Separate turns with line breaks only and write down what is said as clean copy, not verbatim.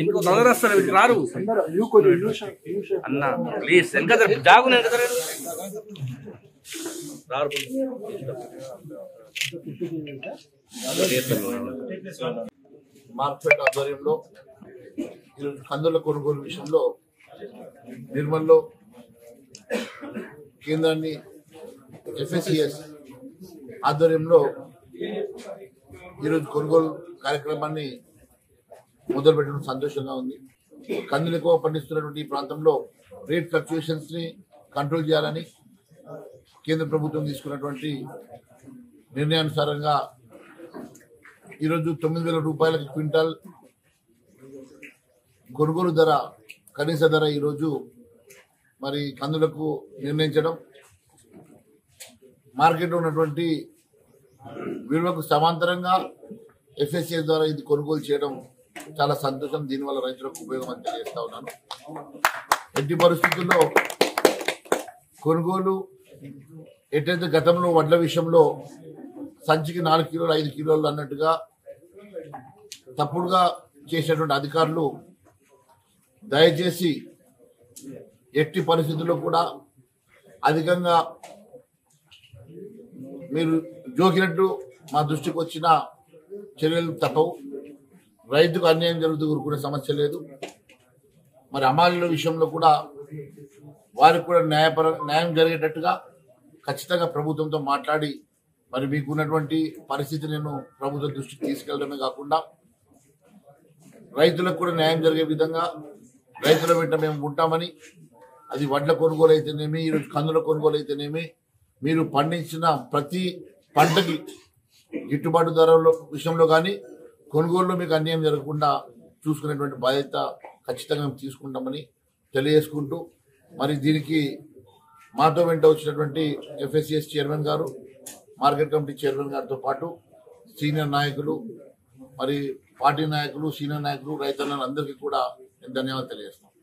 ఇంకో తొందర వస్తారు రారు అన్న ప్లీజ్ వెనక జాగు రారు
మార్కెట్ ఆధ్వర్యంలో ఈరోజు కందుల కొనుగోలు విషయంలో నిర్మల్లో కేంద్రాన్ని FSCS ఆధ్వర్యంలో ఈరోజు కొనుగోలు కార్యక్రమాన్ని మొదలుపెట్టడం సంతోషంగా ఉంది. కందులు ఎక్కువ పండిస్తున్నటువంటి ఈ ప్రాంతంలో రేట్ ఫ్లక్చుయేషన్స్ ని కంట్రోల్ చేయాలని కేంద్ర ప్రభుత్వం తీసుకున్నటువంటి నిర్ణయానుసారంగా ఈరోజు 9,000 రూపాయలకి క్వింటాల్ కొనుగోలు ధర, కనీస ధర ఈరోజు మరి కందులకు నిర్ణయించడం, మార్కెట్లో ఉన్నటువంటి విలువకు సమాంతరంగా FSCS ద్వారా ఇది కొనుగోలు చేయడం చాలా సంతోషం. దీనివల్ల రైతులకు ఉపయోగం అని తెలియజేస్తా ఉన్నాను. ఎట్టి పరిస్థితుల్లో కొనుగోలు ఎటైతే గతంలో వడ్ల విషయంలో సంచికి 4 కిలోలు 5 కిలోలు అన్నట్టుగా తప్పుడుగా చేసినటువంటి అధికారులు దయచేసి ఎట్టి పరిస్థితుల్లో కూడా అధికంగా మీరు జోకినట్టు మా దృష్టికి వచ్చిన చర్యలు తప్పవు. రైతుకు అన్యాయం జరుగుతూ ఊరుకునే సమస్య లేదు. మరి అమాలీల విషయంలో కూడా వారికి కూడా న్యాయం జరిగేటట్టుగా ఖచ్చితంగా ప్రభుత్వంతో మాట్లాడి మరి మీకున్నటువంటి పరిస్థితి నేను ప్రభుత్వ దృష్టికి తీసుకెళ్లడమే కాకుండా రైతులకు కూడా న్యాయం జరిగే విధంగా రైతుల వెంట మేము ఉంటామని, అది వడ్ల కొనుగోలు అయితేనేమి, ఈరోజు కందుల కొనుగోలు అయితేనేమి, మీరు పండించిన ప్రతి పంటకి గిట్టుబాటు ధరల విషయంలో కానీ కొనుగోలులో మీకు అన్యాయం జరగకుండా చూసుకునేటువంటి బాధ్యత ఖచ్చితంగా మేము తీసుకుంటామని తెలియజేసుకుంటూ, మరి దీనికి మాతో వెంట వచ్చినటువంటి FSCS చైర్మన్ గారు, మార్కెట్ కమిటీ చైర్మన్ గారితో పాటు సీనియర్ నాయకులు, మరి పార్టీ నాయకులు, సీనియర్ నాయకులు, రైతులందరికీ కూడా నేను ధన్యవాదాలు తెలియజేస్తున్నాను.